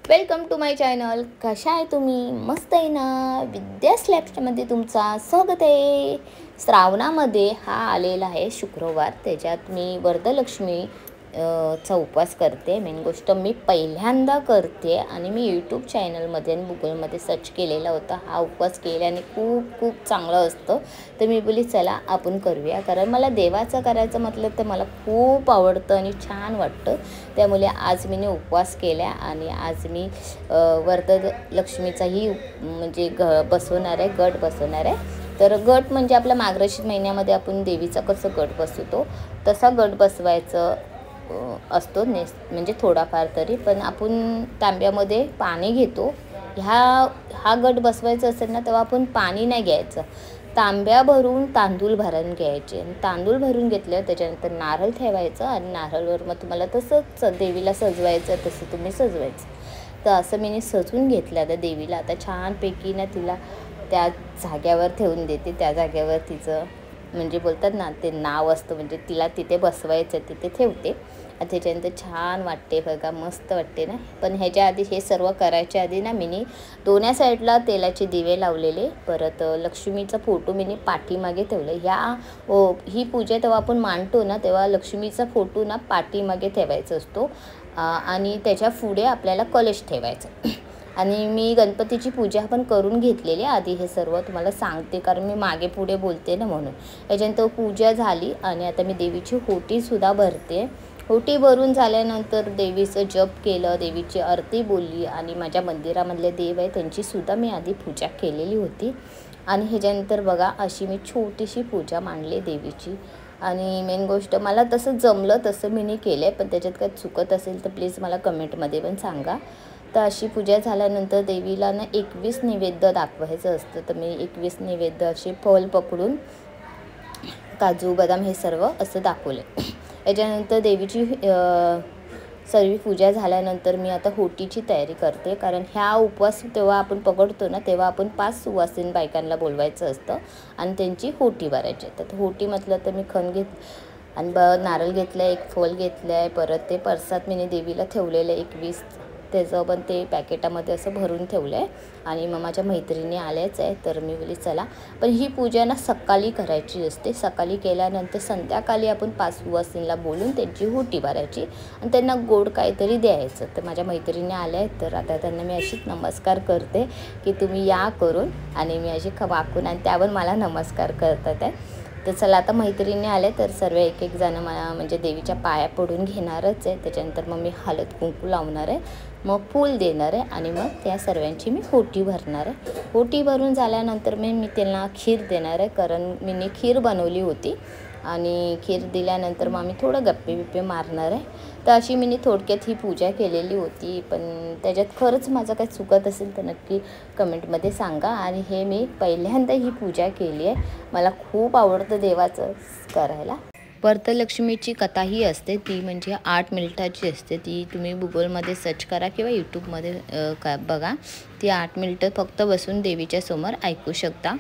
Welcome to my channel. कशा आहे तुम्ही? मस्त आहे ना? विद्यास लॅबमध्ये तुमचा स्वागत आहे. श्रावणामध्ये हा आलेला आहे शुक्रवार. त्याच्यात मी वरदलक्ष्मी चा उपवास करते. मेन गोष्ट मी पहिल्यांदा करते आणि मी यूट्यूब चॅनलमध्ये आणि गुगलमध्ये सर्च केलेला होता. हा उपवास केल्याने खूप खूप चांगलं असतं. तर मी बोलली चला आपण करूया, कारण मला देवाचं करायचं म्हटलं तर मला खूप आवडतं आणि छान वाटतं. त्यामुळे आज मी उपवास केला आणि आज मी वरदलक्ष्मीचाही म्हणजे बसवणार आहे, गट बसवणार आहे. तर गट म्हणजे आपल्या मार्गशीर्ष महिन्यामध्ये आपण देवीचा कसं गट बसवतो तसा गट बसवायचं असतो म्हणजे थोडाफार तरी. पण आपण तांब्यामध्ये पाणी घेतो. हा गट बसवायचा असेल ना तेव्हा आपण पाणी नाही घ्यायचं, तांब्या भरून तांदूळ भरून घ्यायचे. तांदूळ भरून घेतल्यावर त्याच्यानंतर नारळ ठेवायचं आणि नारळवर मग तुम्हाला तसंच देवीला सजवायचं तसं तुम्ही सजवायचं. तर असं मी सजवून घेतलं आता देवीला. आता छानपैकी ना तिला त्या जाग्यावर ठेवून देते. त्या जाग्यावर तिचं म्हणजे बोलतात ना ते नाव असतं, म्हणजे तिला तिथे बसवायचं, तिथे ठेवते. आणि त्याच्यानंतर छान वाटते बघा, मस्त वाटते ना. पण ह्याच्या आधी हे सर्व करायच्या आधी ना मी दोन्ही साईडला तेलाचे दिवे लावलेले. परत लक्ष्मीचा फोटो मी पाठीमागे ठेवलं. ही पूजा तेव्हा आपण मांडतो ना तेव्हा लक्ष्मीचा फोटो ना पाठीमागे ठेवायचा असतो आणि त्याच्या पुढे आपल्याला कलश ठेवायचा. आणि मी गणपतीची पूजा पण करून घेतलेली आधी. हे सर्व तुम्हाला सांगते कारण मी मागे पुढे बोलते ना म्हणून. याच्यानंतर पूजा झाली आणि आता मी देवीची होटीसुद्धा भरते. होटी भरून झाल्यानंतर देवीचं जप केलं, देवीची आरती बोलली आणि माझ्या मंदिरामधले देव आहे त्यांचीसुद्धा मी आधी पूजा केलेली होती. आणि ह्याच्यानंतर बघा अशी मी छोटीशी पूजा मांडली देवीची. आणि मेन गोष्ट मला तसं जमलं तसं मी केलं आहे, पण त्याच्यात काय चुकत असेल तर प्लीज मला कमेंटमध्ये पण सांगा. तर अशी पूजा झाल्यानंतर देवीला ना 21 नैवेद्य दाखवायचं असतं. तर मी 21 नैवेद्य असे फळ पकडून काजू बदाम हे सर्व असं दाखवले. याच्यानंतर देवीची सर्व पूजा झाल्यानंतर मी आता होटीची तयारी करते. कारण ह्या उपवास तेव्हा आपण पकडतो ना तेव्हा आपण 5 सुवासिनी बायकांना बोलवायचं असतं आणि त्यांची होटी भरायची. तर होटी म्हटलं तर मी खण आणि नारळ घेतलं आहे, एक फळ घेतलं आहे. परत ते प्रसाद मी देवीला ठेवलेलं आहे 21, त्याचं पण ते पॅकेटामध्ये असं भरून ठेवलं आहे. आणि मग माझ्या मैत्रिणी आल्याच आहे तर मी बोलली चला. पण ही पूजा ना सकाळी करायची असते. सकाळी केल्यानंतर संध्याकाळी आपण 5 सुवासिनीला बोलून त्यांची होटी भरायची आणि त्यांना गोड काहीतरी द्यायचं. तर माझ्या मैत्रिणी आल्या आहेत तर आता त्यांना मी अशीच नमस्कार करते की तुम्ही या करून, आणि मी अशी वाकून आणि त्यावर मला नमस्कार करतात आहे. तर चला आता मैत्रिणी आले तर सर्व एक एक जण मला म्हणजे देवीच्या पाया पडून घेणारच आहे. त्याच्यानंतर मग मी हळद कुंकू लावणार आहे, मग फूल देणार आहे आणि मग त्या सर्वांची मी होटी भरणार आहे. होटी भरून झाल्यानंतर मी त्यांना खीर देणार आहे, कारण मी खीर बनवली होती. आणि खीर दिल्यानंतर मग आम्ही थोडं गप्पे बिप्पे मारणार आहे. तर अशी मी थोडक्यात ही पूजा केलेली होती. पण त्याच्यात खरंच माझं काही चुकत असेल तर नक्की कमेंटमध्ये सांगा. आणि हे मी पहिल्यांदा ही पूजा केली आहे. मला खूप आवडतं देवाचं करायला. वरदलक्ष्मीची कथा ही असते ती म्हणजे 8 मिनिटाची असते. ती तुम्ही गुगलमध्ये सर्च करा किंवा यूट्यूबमध्ये बघा. ती 8 मिनिटं फक्त बसून देवीच्या समोर ऐकू शकता.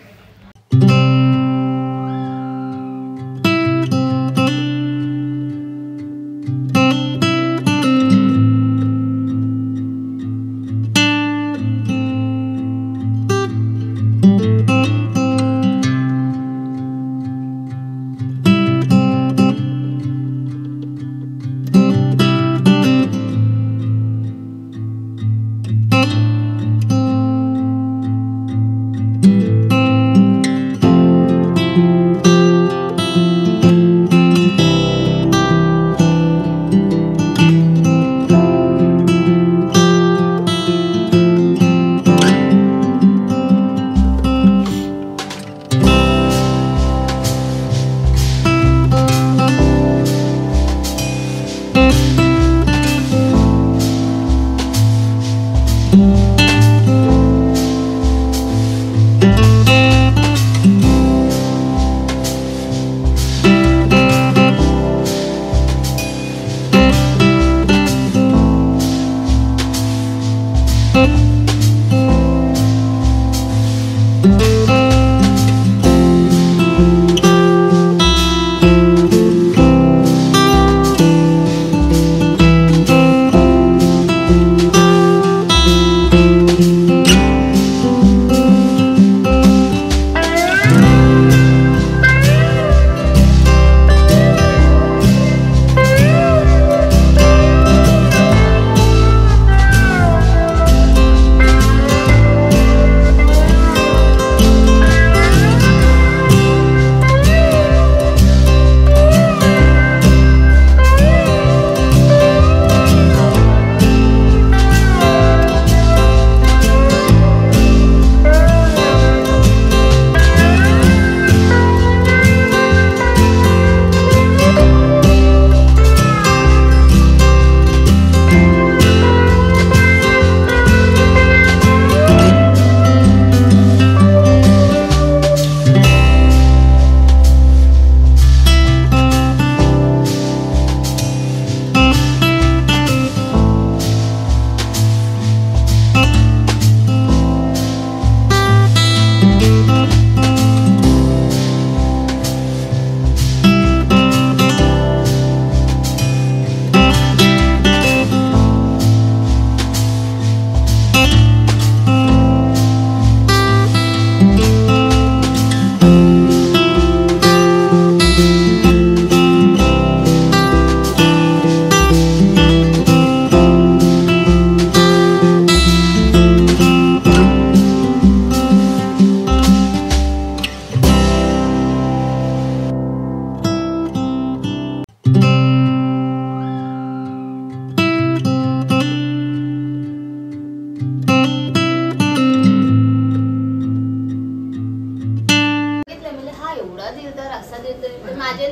हसा देतोय माझ्या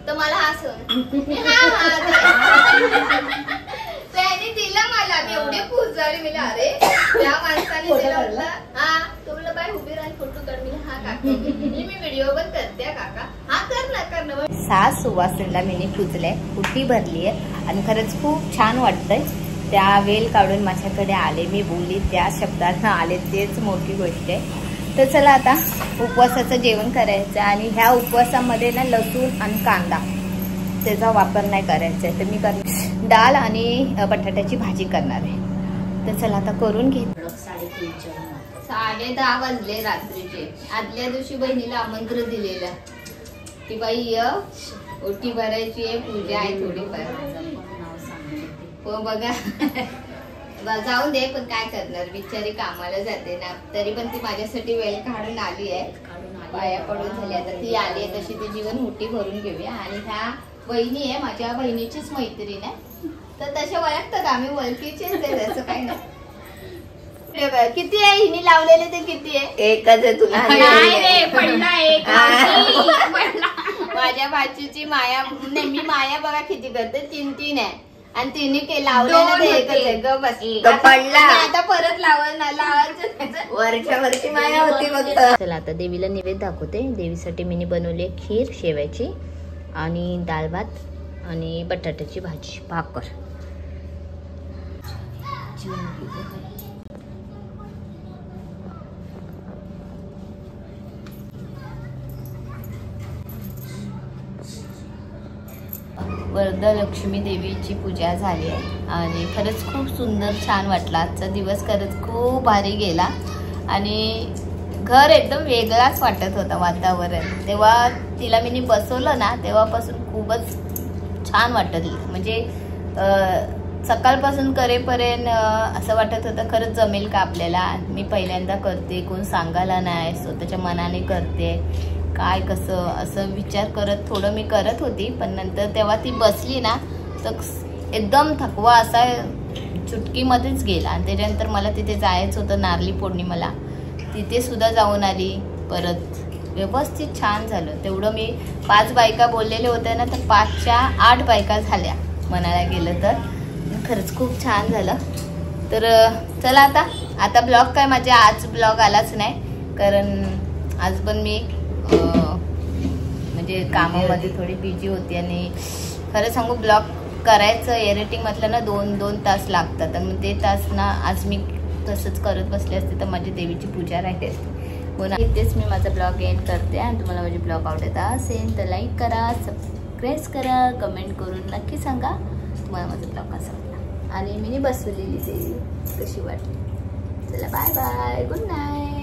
तर मला हसून त्याने दिलं मला. मी एवढे खुश झाले. मी अरे त्या माणसाने दिलं. हा तुम्हाला बाय उभी राहून फोटो काढ. मी हा काका मी व्हिडिओ पण करते काका. हा कर ना. सास सुवासिनीला मी पुजलंय, कुठी भरली आहे आणि खरंच खूप छान वाटतंय. त्या वेल काढून माझ्याकडे आले, मी बोलली त्या शब्दात आले, तेच मोठी गोष्ट आहे. तर चला आता उपवासाचं जेवण करायचं आणि ह्या उपवासामध्ये ना लसूण आणि कांदा त्याचा वापर नाही करायचा आहे. तर मी करणार डाळ आणि बटाट्याची भाजी करणार आहे. तर चला आता करून घे. 10:30 वाजले रात्रीचे. आदल्या दिवशी बहिणीला आमंत्रण दिलेलं की बाई ओटी भरायची आहे, पूजा आहे थोडीफार. हो बघा जाऊन दे, पण काय करणार बिचारी कामाला जाते ना. तरी पण ती माझ्यासाठी वेळ काढून आली आहे. पाया पडून झाली. आता ती आली आहे तशी ती जीवन ओटी भरून घेऊया. आणि ह्या बहिणी आहे माझ्या बहिणीचीच मैत्रीण आहे. तर तसे ओळखतात आम्ही, ओळखीचेच आहे असं काही नाही. किती आहे हिने लावलेले ते किती आहे? एकच आहे तुला. माझ्या भाचीची माया नेहमी माया बघा किती करते. 3 आहे आणि तिने लावलेलं एकच आहे. ग बस पडला. आता परत लावायचं वर्षी माया होती फक्त. चला आता देवीला नैवेद्य दाखवते. देवीसाठी मी बनवली खीर शेवयाची आणि डाळ भात आणि बटाट्याची भाजी भाकर. वरदलक्ष्मी देवीची पूजा झाली आहे आणि खरंच खूप सुंदर छान वाटला. आजचा दिवस खरंच खूप भारी गेला आणि घर एकदम वेगळाच वाटत होता वातावरण. तेव्हा तिला मी बसवलं ना तेव्हापासून खूपच छान वाटत. म्हणजे सकाळपासून करेपर्यंत असं वाटत होतं खरंच जमेल का आपल्याला. मी पहिल्यांदा करते, कोण सांगायला नाही, स्वतःच्या मनाने करते, काय कसं असं विचार करत थोडं मी करत होती. पण नंतर तेव्हा ती बसली ना तर एकदम थकवा असा चुटकीमध्येच गेला. आणि त्याच्यानंतर मला तिथे जायचं होतं नारळी पौर्णिमेला, तिथे सुद्धा जाऊन आली. परत व्यवस्थित छान झालं. तेवढं मी 5 बायका बोललेले होते ना तर 5च्या 8 बायका झाल्या म्हणायला गेलं तर. खरंच खूप छान झालं. तर चला आता ब्लॉग काय माझ्या आज ब्लॉग आलाच नाही, कारण आज पण मी म्हणजे कामामध्ये थोडी बिझी होती. आणि खरं सांगू ब्लॉग करायचं एडिटिंग म्हटलं ना 2 तास लागतात. आणि मग ते तास ना आज मी तसंच करत बसले असते तर माझी देवीची पूजा राहिली असते. म्हणून इथेच मी माझा ब्लॉग एंड करते. आणि तुम्हाला माझी ब्लॉग आवडत असेल तर लाईक करा, सबस्क्राईब करा, कमेंट करून नक्की सांगा तुम्हाला माझा ब्लॉग कसा वाटला आणि मी बसवलेली देवी कशी वाटली. चला बाय बाय, गुड नाईट.